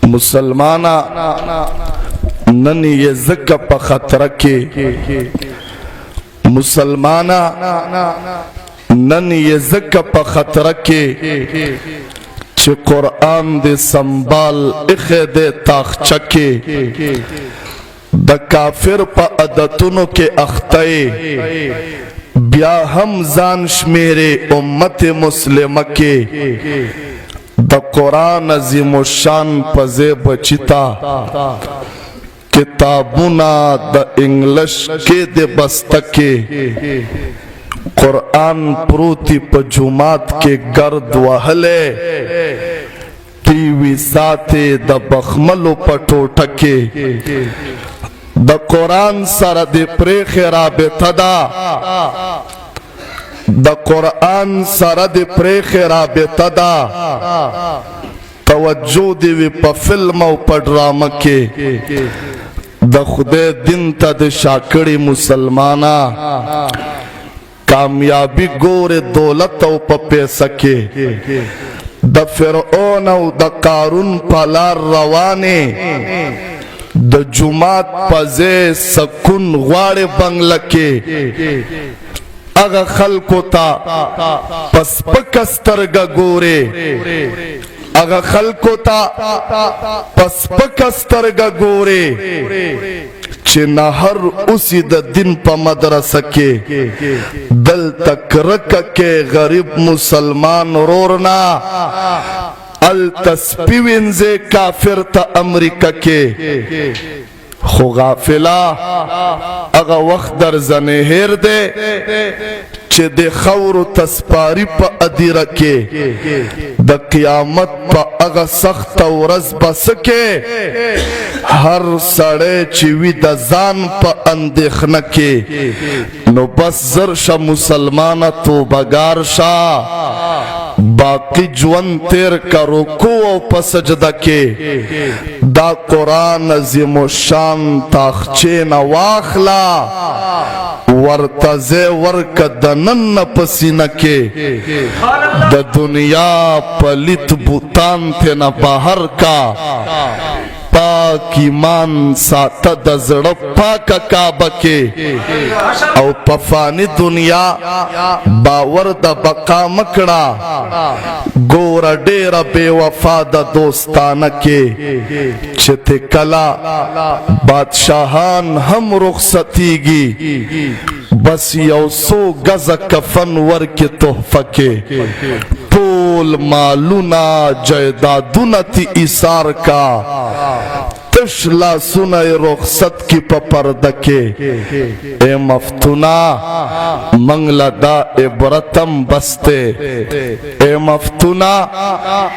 مسلمانا نن یہ زکا پا خطرہ کے مسلمانا نن یہ زکا پا خطرہ کے چھ قرآن دے سنبال اخے دے تاخچہ کے دا کافر پا عدتنو کے اختائے بیا ہم زانش میرے امت مسلمہ کے دا قرآن عظیم و شان پزے بچتا کتابونا دا انگلش کے دے بستکے قرآن پروتی پا جماعت کے گرد وحلے ٹی وی ساتے دا بخملو پا ٹوٹکے دا قرآن سر دے پریخ رابطہ دا قرآن سر دے پریخ رابطہ دا توجہ دیوی پا فلم و پا ڈرامہ کے دا خدے دن تا دے شاکڑی مسلمانا کامیابی گور دولت و پا پیسہ کے دا فرعون و دا قارون پالار روانے دا جماعت پزے سکون غوار بنگلکے اگا خلقو تا پس پکسترگا گورے اگا خلقو تا پس پکسترگا گورے چنا ہر اسی دا دن پا مدرسہ کے دل تک رکھ کے غریب مسلمان رورنا التسپیونزے کافر تا امریکہ کے خو غافلہ اگا وقت در زنہیر دے چے دے خور تسپاری پا ادی رکے دا قیامت پا اگا سخت ورز بسکے ہر سڑے چیوی دا زان پا اندیخنکے نو بس زرشا مسلمانا تو بگارشا باقی جوان تیر کا رکو و پسجدہ کے دا قرآن عظیم و شان تاخچین واخلا ورتزے ورک دنن پسینہ کے دا دنیا پلیت بوتان تینا باہر کا پاک ایمان ساتا دا زڑپ پاکا کعبہ کے او پفانی دنیا باور دا بقا مکڑا گورا ڈیرا بے وفا دا دوستانہ کے چھتے کلا بادشاہان ہم رخصتی گی بس یو سو گز کفن ور کے تحفہ کے پول مالونا جائدادونا تی ایثار کا تشلا سنائے رخصت کی پپردکے اے مفتونا منگلا دا عبرتم بستے اے مفتونا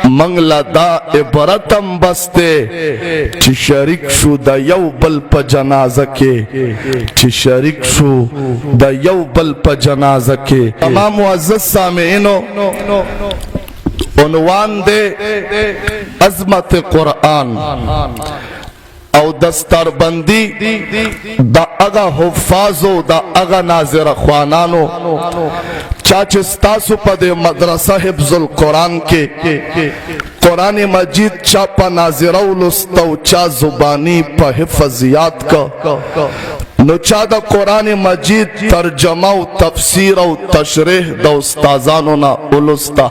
منگلا دا عبرتم بستے چی شرک شو دا یو بل پا جنازہ کے چی شرک شو دا یو بل پا جنازہ کے تمام معزز سامعینو عنوان دے عظمت قرآن او دستار بندی دا اگا حفاظو دا اگا ناظر خوانانو چاچستاسو پا دے مدرسہ حفظ القرآن کے قرآن مجید چا پا ناظرو لستو چا زبانی پا حفظیات کا نو چا دا قرآن مجید ترجمہ و تفسیر و تشریح دا استازانو نا اولستا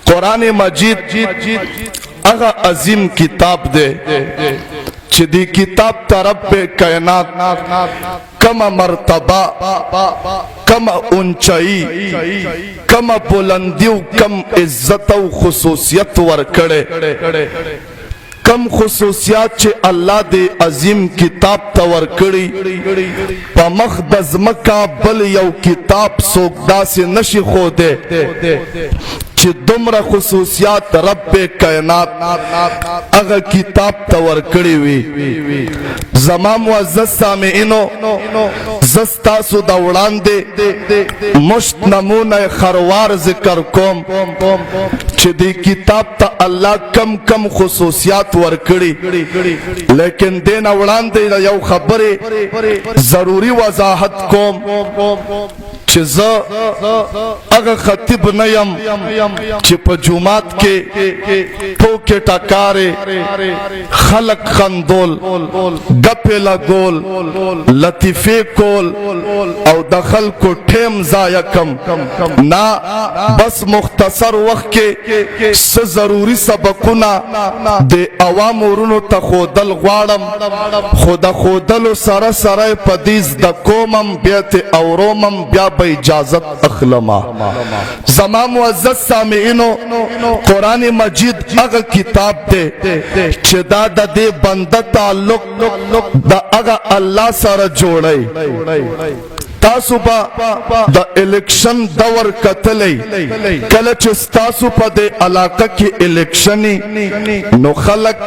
قرآن مجید اگا عظیم کتاب دے چھ دی کتاب تا رب کائنات کم مرتبہ کم انچائی کم بلندیو کم عزت و خصوصیت ورکڑے کم خصوصیات چھے اللہ دے عظیم کتاب تور کری پا مخدز مکہ بل یو کتاب سوکدا سے نشی خودے چھے دمر خصوصیات رب کائنات اگا کتاب تور کری وی زمان معزز سامعینو زستاسو دوڑان دے مشت نمونہ خروار ذکر کوم چھے دی کتاب تا اللہ کم کم خصوصیات ورکڑی لیکن دین اوڑان دے یو خبر ضروری وضاحت کوم چې زه هغه خطیب نه یم چې په جومات کې ټوکې ټکارې خلق خندول ګپې لګول لطیفې کول او د خلکو ټیم ضایع کم نه، بس مختصر وخت کې څه ضروري سبقونه د عوامو ورونو ته ښودل غواړم، خو د ښودلو سره سره په دې زده کومم بیا ترې اورومم، بیا به اجازت اخلما. زما معزز سامعینو، قرآن مجید هغه کتاب دی چې دا د دې بنده تعلق د هغه الله سره جوړی. تاسو با د الیکشن دور کتلی، کله چې ستاسو په دې علاقه کې الیکشنی نو خلک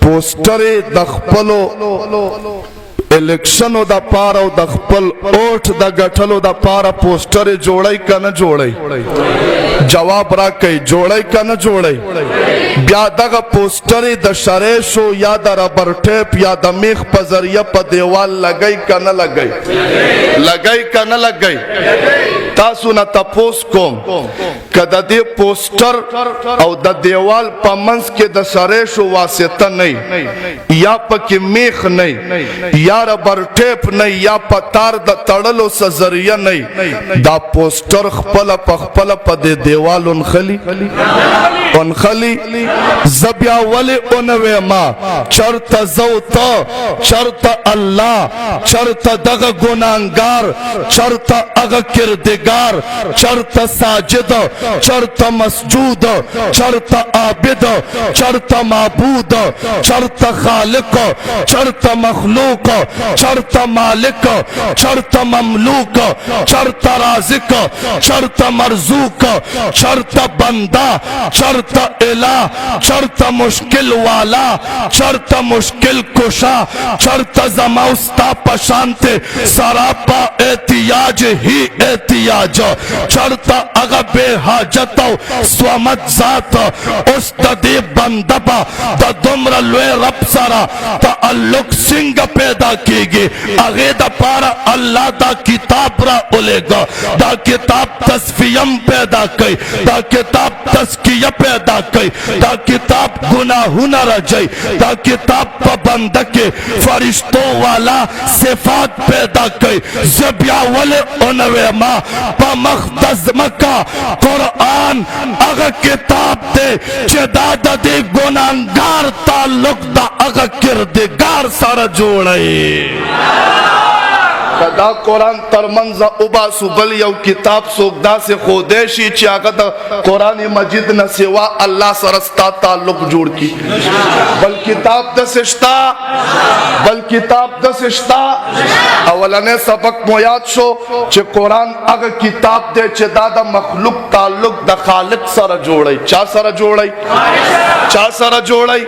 پوسټرې د خپلو الیکشنو د پاره او د خپل اوټ د ګټلو د پاره پوسټر جوړی کنه جوړی؟ جواب را کوي جوړی کنه جوړی؟ بیا دغه پوسټر د شریشو یا د ربر ټیپ یا د میخ په ذریعه په دیوال لګی کنه لګی؟ لګی کنه لګی؟ تاسو نه تپوس کوم که د دې پوسټر او د دیوال په منځ کې د شریشو واسطه نه یا پکې میخ نه یا ربر ټیپ نه یا پتار د تړلو څه ذریعه نه، دا پوسټر خپله په خپله په دې دیوال انخلي زه بیا ولې ونه ویما چرته زه ته چرته الله چرته دغه ګناهګار چرته هغه کردګار چرته ساجد چرته مسجود چرته عابد چرته معبود چرته خالق چرته مخلوق چرته مالک چرته مملوک چرته رازق چرته مرزوق چرته بنده چرته الہ چرته مشکل والا چرته مشکل کشا چرته زما استا پشانت سراپا احتیاج ہی احتیاج چرته اغا بے حاجت سوامت ذات اس دی بندبا دا دمر لوے رب سارا تعلق سنگ پیدا کی گی اغی دا پارا اللہ دا کتاب را اولے گا دا کتاب تصفیم پیدا کی دا کتاب تزکیہ پیدا کی دا کتاب گناہوں نہ رجائی دا کتاب پا بندکے فرشتوں والا صفات پیدا کی زبیا والے انوے ماں پا مخدز مکہ قرآن اگا کتاب دے چداد دے گناہگار تعلق دا اگا کردگار سارا جوڑائی دا قرآن ترمنز اباسو بل یو کتاب سوکدا سے خودشی چی آگا دا قرآن مجید نہ سوا اللہ سرستا تعلق جوڑ کی بل کتاب دا سشتا اولنے سبق مویاد شو چی قرآن آگا کتاب دے چی دا مخلوق تعلق دا خالق سر جوڑی چا سر جوڑی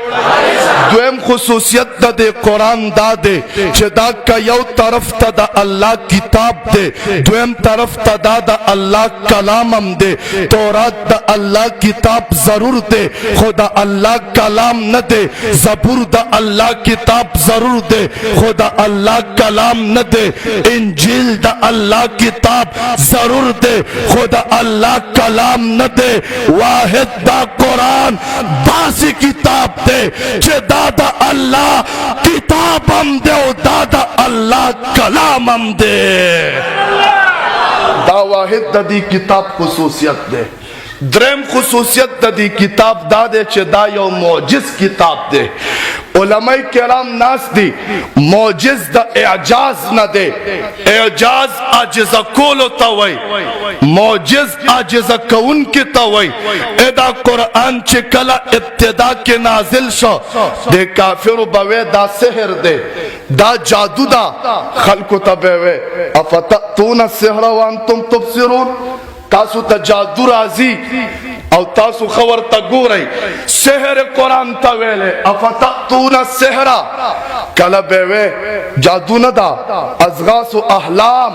دویم خصوصیت دا دے قرآن دا دے چی دا کا یو طرف تا دا اللہ کتاب دے دویم طرف تا دا اللہ کلامم دے تورات دا اللہ کتاب ضرور دے خدا اللہ کلام نہ دے زبور دا اللہ کتاب ضرور دے خدا اللہ کلام نہ دے انجیل دا اللہ کتاب ضرور دے خدا اللہ کلام نہ دے واحد دا قرآن باسی کتاب دے چھے دادا اللہ کتابم دے و دادا اللہ کلام دے دا واحد دا دی کتاب خصوصیت دے درم خصوصیت دا دی کتاب دا دے چھ دا یو معجز کتاب دے علماء کرام ناس دی معجز دا اعجاز نہ دے اعجاز عجز کولو تاوئی معجز عجز کون کی تاوئی ادا قرآن چکلا ابتدا کے نازل شو دے کافر بوے دا سحر دے دا جادو دا خلقو تبوے افتأتون السحر وانتم تبصرون تاسو تا جادو رازی او تاسو خور تا گو رئی سحر قرآن تا ویلے افتأتون السحر کله به وې جادو نه دا ازغاس و احلام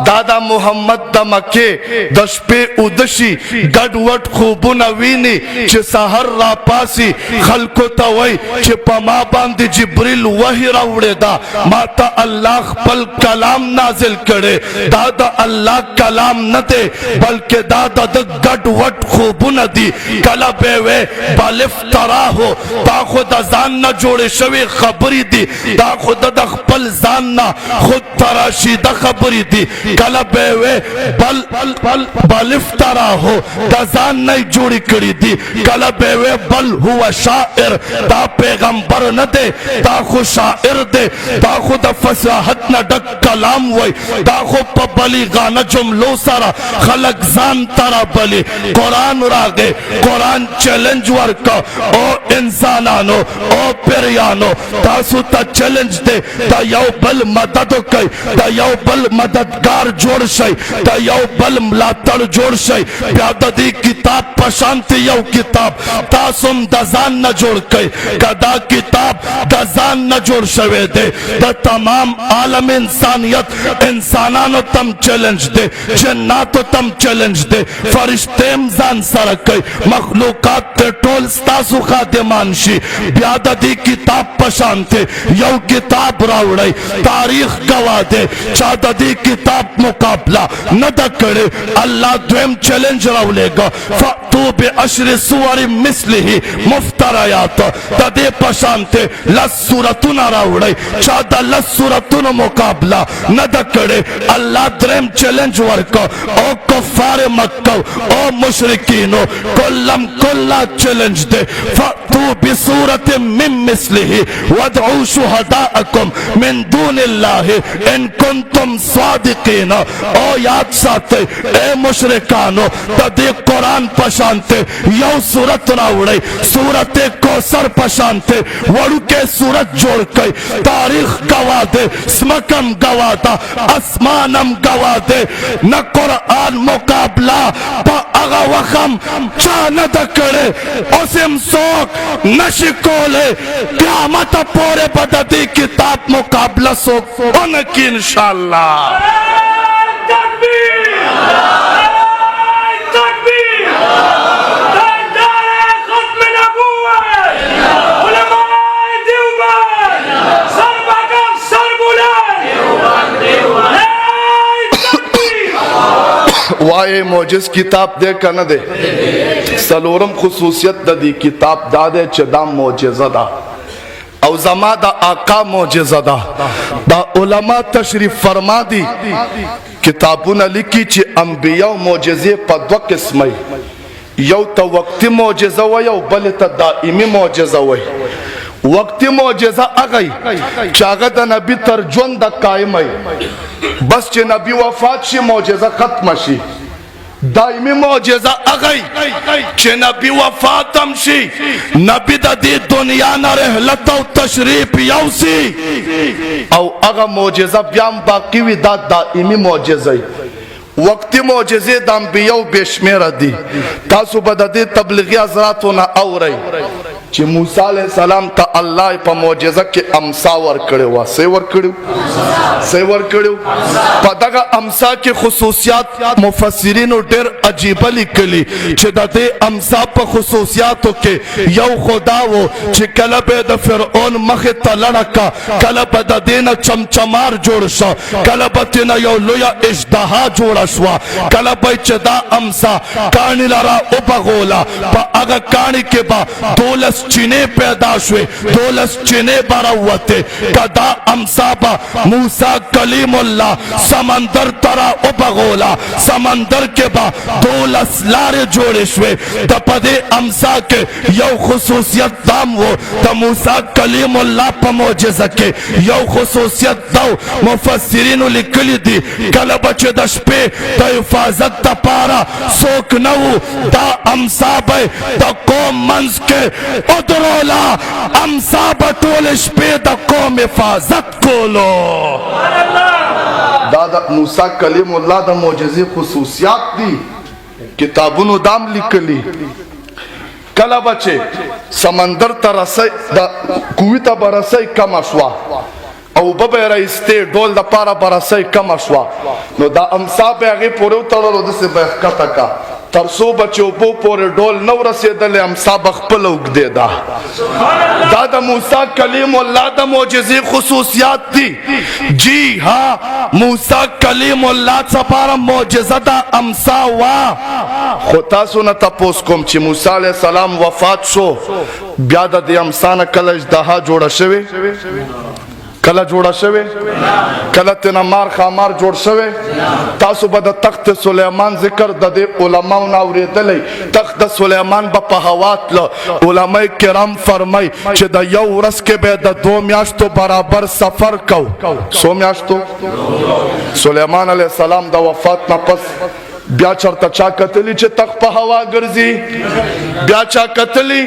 دادا محمد د مکه د شپې ودشي ګډ وډ خوبونه ویني چې سحر را پاسي خلکو ته وای چې په ما باندې جبريل وحي راوړی دا ما ته الله خپل کلام نازل کړي دا د الله کلام نه دی بلکې دا د ګډ وډ خوبونه دي کله به وې بالف تراهو دا خو د ځان نه جوړې شوی خبرې دي دا خود د خپل ځان نه خود تراشیده خبرې دي کله به وې بل افتراه د ځان نه جوړې کړې دي کله به وې بل هو شاعر دا پیغمبر نه دی دا خو شاعر دی دا خو د فصاحت نه ډک کلام وای دا خو په بلیغانه جملو سره خلق ځان ترا بلی قرآن راغی قرآن چیلنج ورکا او انسانانو او پریانو تاسو تا چیلنج دے تا یو بل مددو کئی تا یو بل مددگار جوڑ شئی تا یو بل ملاتر جوڑ شئی بیادا دی کتاب پشانتی یو کتاب تاسم دزان نہ جوڑ کئی کدا کتاب دزان نہ جوڑ شوے دے دا تمام عالم انسانیت انسانانو تم چیلنج دے جناتو تم چیلنج دے فرشتیم زان سرکئی مخلوقات تے ٹول ستاسو خادمان شی بیادا دی کتاب پشانتے یو کتاب راوڑائی تاریخ گوا دے چاہتا دی کتاب مقابلہ ندا کرے اللہ دویم چیلنج راولے گا فَأْتُو بِعَشْرِ سُوَرِ مِثْلِهِ مفترایات تا دے پشانتے لس سورتون راوڑائی چاہتا لس سورتون مقابلہ ندا کرے اللہ دویم چیلنج ورکا او کفار مکہ او مشرکینو کلم کلا چیلنج دے فَأْتُو بِسُورَةٍ مِّن مِثْلِهِ وَادْعُوا شُهَدَاءَكُمْ مِن دُونِ اللَّهِ إِن كُنتُمْ صَادِقِينَ او یاد ساتے اے مشرکانو تا دے قرآن پشانتے یو سورت راوڑے سورت کوثر پشانتے وڑو کے سورت جوڑ کئی تاریخ گوا دے سمکم گوا دا اسمانم گوا دے نہ قرآن مقابلہ پا اغا وخم چاند کرے اسم سوک نشکولے قیامت پورے بددی کتاب مقابلہ سوک انکی انشاءاللہ تکبیر تکبیر دار ختم نبوت علماء دیوبند سر بگم سر بلند وائے موجز کتاب دے کا نہ دے سلورم خصوصیت دا دی کتاب دا دے چدا موجزہ دا او زما دا آقا موجزہ دا دا علماء تشریف فرما دی کتابون لکی چی انبیاء موجزے پا دو قسمی یو تا وقتی موجزہ وی یو بل تا دائمی موجزہ وی وقتی موجزہ اگئی چاگہ دا نبی ترجون دا قائم ہے بس چی نبی وفات شی موجزہ ختم شی دائمی موجزہ اگئی چی نبی وفاتم شی نبی دا دی دنیا نا رحلت و تشریف یوسی او اگا موجزہ بیام باقی وی دا دائمی موجزہ وقتی موجزے دا انبیاء بیشمیر دی تاسو بدا دی تبلیغی حضراتو نا او رئی چی موسیٰ علیہ السلام تا اللہ پا موجزہ کے امسا ور کڑے ہوا سی ور کڑے پا داگا امسا کے خصوصیات مفسرینو دیر عجیبہ لکلی چی دا دے امسا پا خصوصیاتو کے یو خداو چی کلب دا فرعون مخی تلڑکا کلب دا دینا چمچمار جوڑ شا کلب تینا یو لویا اجدہا جوڑا شوا کلب چی دا امسا کانی لرا اپغولا پا اگا کانی کے با دولس چینے پیدا شوے دولس چینے براوتے کدا امسابا موسیٰ کلیم اللہ سمندر ترا اپغولا سمندر کے با دولس لارے جوڑے شوے دا پدے امسا کے یو خصوصیت دام ہو دا موسیٰ کلیم اللہ پا موجزہ کے یو خصوصیت داو مفسرینو لکلی دی کل بچے دش پہ دا حفاظت دا پارا سوک نو دا امسابے دا قوم منز کے ادرولا امسا بطولش پہ دا قوم حفاظت کولو دا موسیٰ کلیم اللہ دا موجزی خصوصیات دی کتابونو دام لکلی کلا بچے سمندر تا رسائی دا کوئی تا برسائی کم اشوا او ببه رئیسته ډول د پاره برسۍ کم شوا نو دا امسا به هغه پورې وتړلو دسه به کټه کا ترسو بچو بو پورې ډول نو رسیدل امسا بخپل وګدې دا د موسی کلیم الله د معجزې خصوصیات دي جی ها موسی کلیم الله څخه معجزه دا امسا وا خو تاسو نه تاسو کوم چې موسی علی السلام وفات شو بیا د امسا نه کله اجدها جوړه شوه کله جوړه شوه کله تنا مار خامار جوړ شوه تاسو به د تخت سلیمان ذکر د علماء نو اوریدلې تخت سلیمان په هوات له علماء کرام فرمای چې د یو ورځ کې به د 2 میاشتو برابر سفر کو 100 میاشتو سلیمان علیه السلام د وفات نه پس بیا چرته چا کتلی چې تخت په هوا ګرځي بیا چا کتلی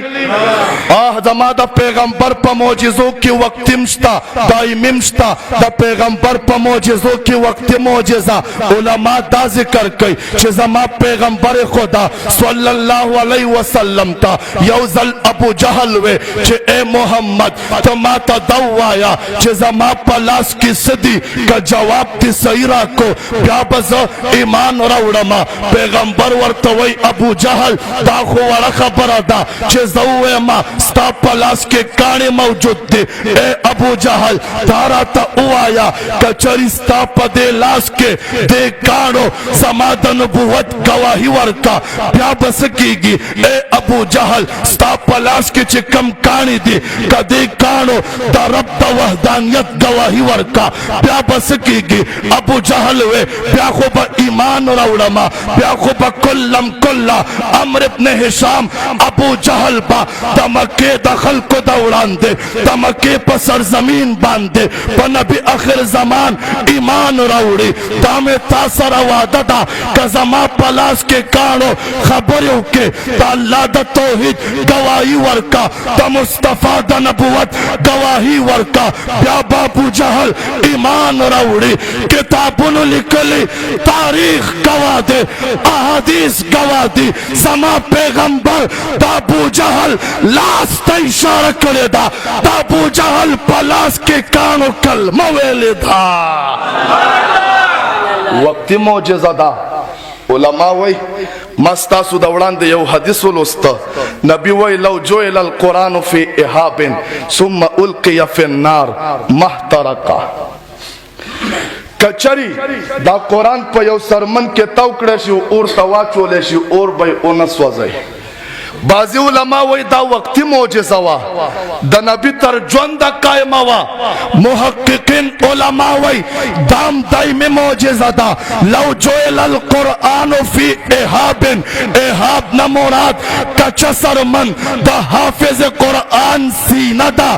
زما د پیغمبر په معجزو کې وخت مشتا دایمیم شتا د پیغمبر په معجزو کې وخت معجزه علما دا ذکر کوي چې زما پیغمبر خدا صلی الله علیه وسلم تا یو ځل ابو جهل وې چې اے محمد ته ما ته دا وایا چې زما په لاس کې سدي که جواب دې صحیح راکو بیا به زه ایمان راوړم پیغمبر ورته وای ابو جهل دا خو وړه خبره ده چې زه ووایم ستا په لاس کې کاڼي موجود دي اے ابو جهل دا راته ووایه که چېرې ستا په دې لاس کې دې کاڼو زما د نبوت ګواهي ورکه بیا به څه کېږي اے ابو جهل ستا په لاس کې چې کم کاڼي دي که دې کاڼو د رب د وحدانیت ګواهي ورکه بیا به څه کېږي ابو جهل وې بیا خو به ایمان راوړم بیا خو با کلم کلا عمرو ابن هشام ابو جهل با د مکې د خلکو د وړاندې د مکې په سرزمین باندې په نبی آخر زمان ایمان راوړي دا مې تا سره وعده ده که زما په لاس کې کاڼو خبرې وکړې د الله د توحید ګواهي ورکه د مصطفی د نبوت ګواهي ورکه بیا به ابو جهل ایمان راوړي کتابونو لیکلي تاریخ گواه دے احادیث گواہ دی زما پیغمبر دا ابو جہل لاس تا اشارہ کرے دا ابو جہل پلاس کے کانو کلمہ ویلے دا وقتی معجزہ دا علماء وی مستاسو دا وړاندې یو حدیث ولوسته نبی وی لو جعل القرآن فی احاب ثم القی فی النار محترقا کچری دا قرآن په یو سرمن کې توکړه شي اور تواچول شي اور به اونسوځي بعضی علماء وی دا وقتی معجزه وا د نبی تر ژوند قائمه وا محققین علماء وی دام دایمه معجزه دا لو جعل القرآن فی احاب احاب نه مراد کچا سرمن د حافظ قرآن سینه دا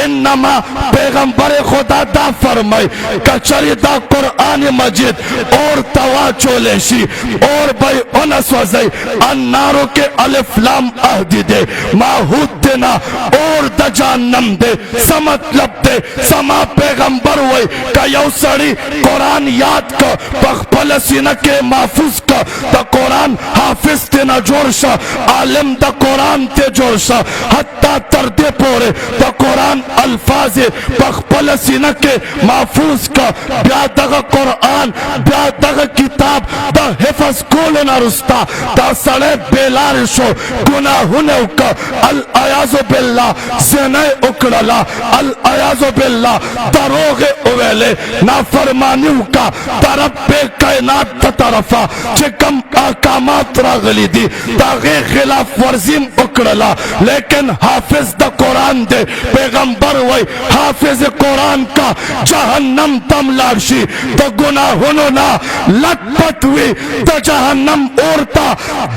انما پیغمبر خدا دا فرمای کچری دا قرآن مجید اور تواچول شي اور به اونسوځي النارو کې الف لام عہدی دے ماہود دینا اور دا جہنم دے سمطلب دے سما پیغمبر ہوئی کہ یو سڑی قرآن یاد کا پخپل سینہ کے محفوظ کا دا قرآن حافظ تینا جوڑشا عالم دا قرآن تے جوڑشا حتی تردے پورے دا قرآن الفاظ پخپل سینہ کے محفوظ کا بیا دا قرآن بیا دا کتاب دا حفظ کولنا رستا دا سڑے بیلار شو گناہونے کا العیاذ باللہ زنے اکڑلا العیاذ باللہ دروغ اویلے نافرمانیوں کا طرف بے کائنات تا طرفا چکم احکامات راغلی دی تاغی خلاف ورزیم اکڑلا لیکن حافظ دا قرآن دے پیغمبر وی حافظ قرآن کا جہنم تم لارشی تو گناہونو نا لٹ پٹوی تو جہنم اورتا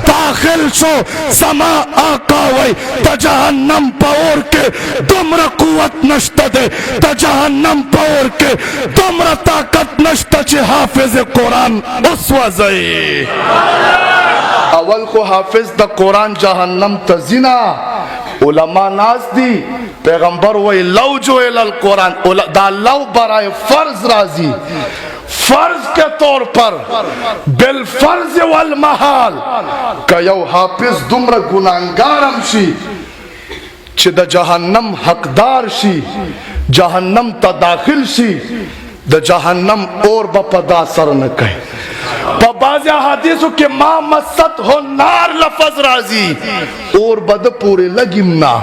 داخل شو سما آقا وی تا جہنم پاور کے تمرا قوت نشتا دے تا جہنم پاور کے تمرا طاقت نشتا چے حافظ قرآن اس وزئی اول کو حافظ دا قرآن جہنم تزینا علماء ناس دی پیغمبر وی لو جو القرآن دا لو برائے فرض رازی فرض کے طور پر بالفرض والمحال کہ یو حافظ دمر گناہگارم شی چھ دا جہنم حقدار شی جهنم ته داخل شي د جهنم اور به په دا سر نه کوي. په بعض احادیثو کې ما مست هو نار لفظ راځي اور به د پورې لګیم نه.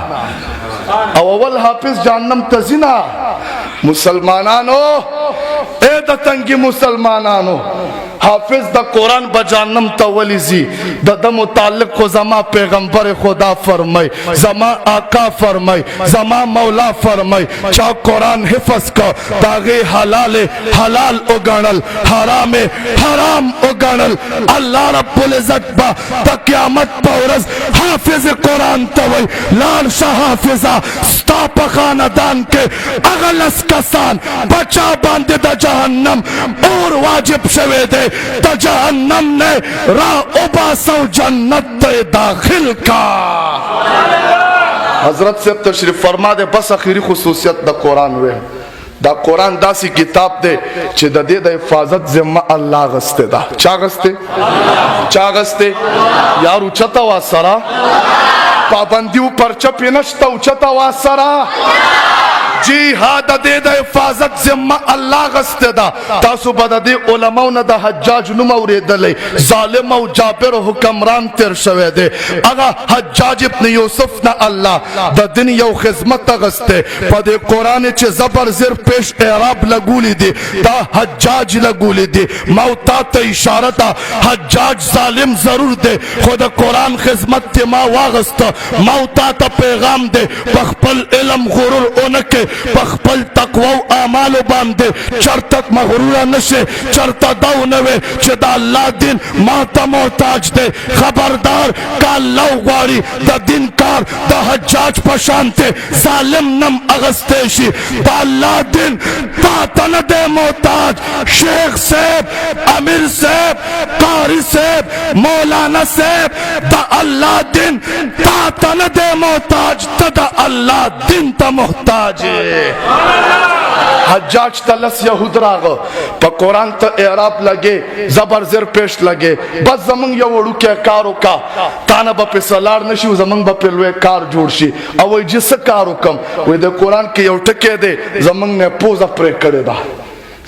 او اول حافظ جهنم ته زینا مسلمانانو اے د تنگی مسلمانانو حافظ د قرآن با جہنم تولیزی د متعلق خو زما پیغمبر خدا فرمائی زما آقا فرمائی زما مولا فرمائی چا قرآن حفظ کا داغی حلال حلال اگانل حرام حرام اگانل اللہ رب العزت با تا قیامت پورز حافظ قرآن تولی لال شاہ حافظہ ستا پا خاندان کے اغلس کسان بچا باندے دا جہنم اور واجب شوے دے تا جہنم نے را اباسو جنت داخل کا. حضرت سے تشریف فرما دے بس اخیری خصوصیت دا قرآن وے دا قرآن دا سی کتاب دے چھ دا دے دا حفاظت ذمہ اللہ غستے دا. چا غستے چا غستے یارو چتا واسرا پابندیو پرچا پینشتا چتا واسرا جی ہاں دا دے دا حفاظت ذمہ اللہ غستے دا. تاسو با دا دے علماء نا دا حجاج نموری دلے ظالم و جابر و حکمران تیر شوے دے اگا حجاج ابن یوسف نا اللہ دا دن یو خزمت غستے پا دے قرآن چے زبر زر پیش اعراب لگولی دی دا حجاج لگولی دی موتا تا اشارتا حجاج ظالم ضرور دے خود قرآن خزمت تی ما واغستا موتا تا پیغام دے بخپل علم غرور اونکے بخپل تقوی و اعمال باندے چرتک مغرورہ نشے چرتا دو نوے چھ دا اللہ دین ماتا محتاج دے خبردار کا اللہ غاری دا دین کار دا حجاج پشانتے ظالم نم اغستیشی دا اللہ دین تاتن دے محتاج شیخ صاحب امیر صاحب قاری صاحب مولانا صاحب دا اللہ دین تاتن دے محتاج دا اللہ دین تا محتاج حجاج تلس یہود راغ پا قرآن تا اعراب لگے زبر زر پیش لگے بس زمان یو وڑو کے کارو کا تانا با پی سلار نشی زمان با پی لوے کار جوڑ شی اوی جس کارو کم وی دے قرآن کی یو ٹکے دے زمان نے پوزا پرے کرے دا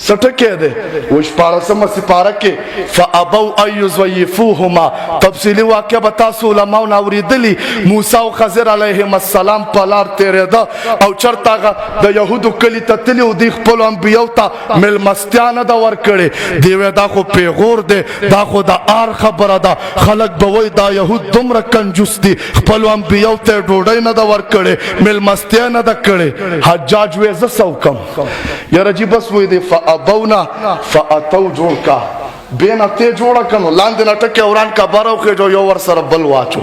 سٹکے دے وش پارسم سپارہ کے فَأَبَوْ أَيُّزْوَيِّفُوهُمَا تفصیلی واقعہ بتاسو علماء ناوری دلی موسیٰ و خضر علیہم السلام پلار تیرے دا او چرتا گا دا یہودو کلی تا تلیو دیخ پلو انبیاء تا مل مستیان دا ورکڑے دیوے دا خو پیغور دے دا خو دا آر خبر دا خلق بوئی دا یہود دم رکن جس دی پلو انبیاء تے ڈوڑای نا دا ورکڑے مل مستیان دا کڑے حجاج ویزا سوکم یا رجی بس وی دے ابونا فاتو جوڑ کا بینا تے جوڑا کنو لاندینا ٹکے اوران کا باراو کے جو یو ور سر بلواچو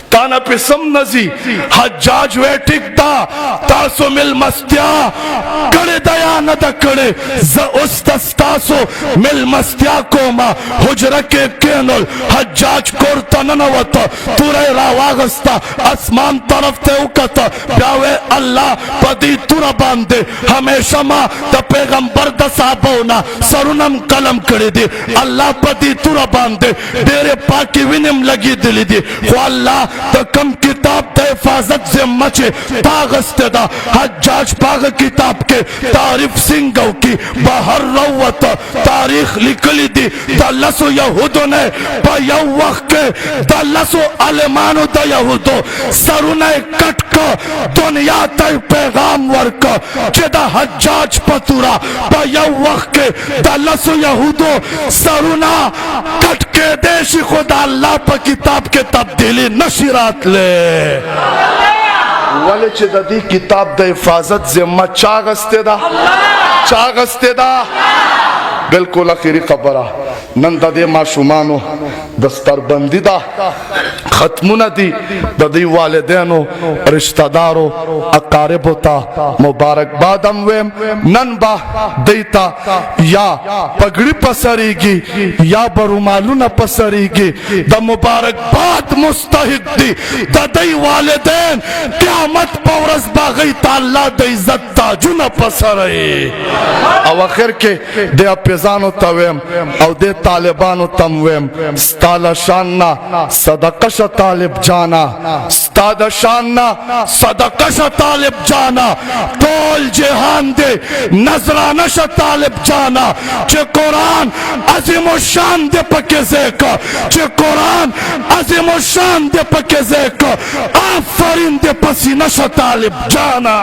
تانا پی سم نزی حجاج وے ٹکتا تاسو مل مستیا کڑے دیا ندا کڑے استاستاسو مل مستیا کوما حجرہ کے کینول حجاج کورتا ننوتا تورے راواغستا اسمان طرف تے اکتا پیاوے اللہ پدی تورا باندے ہمیشہ ما دا پیغمبر دا صحابونا سرونم قلم کڑی دی اللہ پدی تورا باندے دیرے پاکی ونم لگی دلی دی خو اللہ دا کم کتاب دا حفاظت ذمہ چھے پاغستے دا حجاج پاغ کتاب کے تعریف سنگو کی باہر روت تاریخ لکلی دی دا لسو یہودو نے پا یو وقت کے دا لسو علمانو دا یہودو سرونے کٹ کا دنیا تا پیغام ورکا چے دا حجاج پتورا پا یو وقت کے دا لسو یہودو سرونا کٹ کے دیشی خدا اللہ پا کتاب کے تبدیلی نشیرات لے ولی چه دا دی کتاب دا حفاظت ذمہ چاگستے دا چاگستے دا بالکل اخیری خبرہ نن دا دے معشومانو دستر بندی دا ختمون دی دا دی والدینو رشتہ دارو اقاربو تا مبارک بادم ویم نن با دیتا یا پگڑی پسری گی یا برمالون پسری گی دا مبارک باد مستحق دی دا دی والدین قیامت پورس باغی تا اللہ دا عزت تاجون پسری او آخر کے دے اپیزانو تاویم او دے طالبانو تمویم ستال شاننا صدقه ش طالب جانا ستاد شاننا صدقه ش طالب جانا طول جهان دے نظرانه ش طالب جانا چه قرآن عظیم الشان دے پکے زیکا چه قرآن عظیم الشان دے پکے زیکا آفرین دے پسینه ش طالب جانا